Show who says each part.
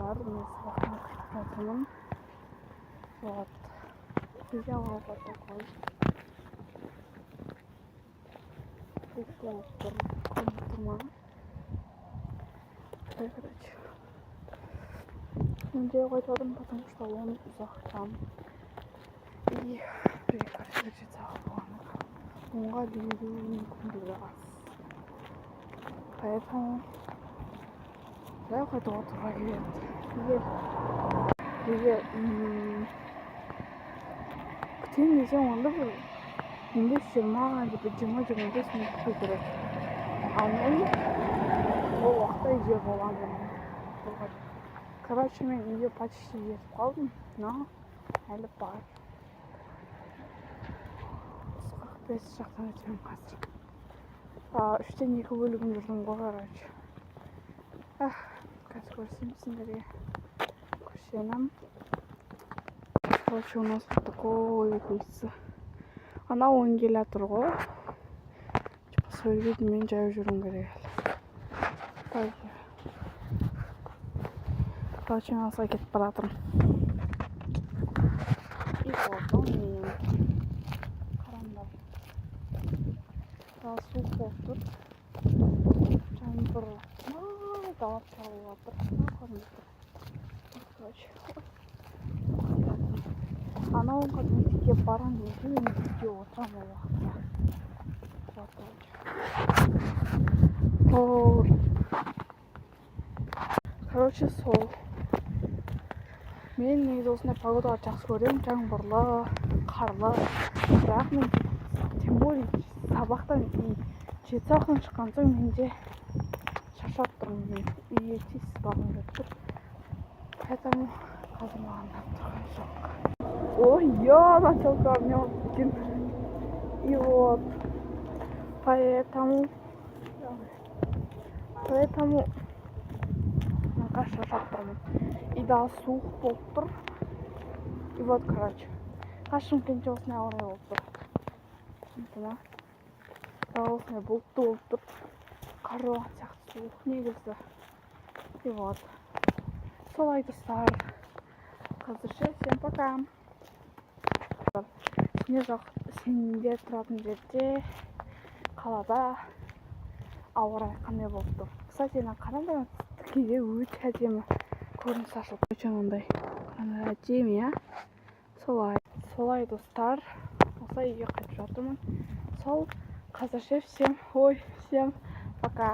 Speaker 1: достар, мен сабақтан кетіп жатырмын. Вот. Үйге алуға такой. Пришел турма. Короче. Менде қайтып потому что он ұзақтан. И прекратить завод. Онға беру мүмкіндігі аз. Поэтому я қайтып отыруға келеді. Егер күтейін десем онда бір 15-20 либо 20-25 минут күту керек. Ал мен ол уақытта үйде боламын. Короче, мен үйге почти жетіп қалдым, но әлі бар. 45 жақтан өтемін қазір. 3-тен 2 бөлігін жүрдім ғой, короче. Қазір көрсем сендерге. Көрсенім. Короче, у нас вот такой пульсы. Ана ойын келе тұр ғой. Сол жерде мен жайып жүргім керек. Короче, мен асыға кетіп бара жатырмын. И вот, мен қараңдар. Суық болып тұр. Жаңбыр далап жауып жатыр. Короче, анауын мектепке барам десе, мен үйде отырамын ол уақытта. Короче, сол. Мен негізі осындай погодаға жақсы көремін, жаңбырлы, қарлы. Бірақ мен тем более сабақтан 7 сағаттан шыққан соң менде шаршап тұрмын. Үйге тез барғым келіп тұр. Поэтому қазір маған тұрған жоқ. Ой, я начал камнем. И вот. Поэтому шаршап тұрмын. И да суық болып тұр. И вот, короче. Шымкентте осындай ауа райы болып тұр. Осындай бұлтты болып тұр. Қар жауған сияқты суық негізі. И вот. Солай достар. Қазірше всем пока. Сендер тұратын жерде қалада ауа райы қандай болып тұр. Кстати, қараңдар, кейде өте әдемі көрініс ашылып. Өте әдемі, я? Солай достар. Осылай үйге қайтып жатырмын. Сол қазірше всем пока.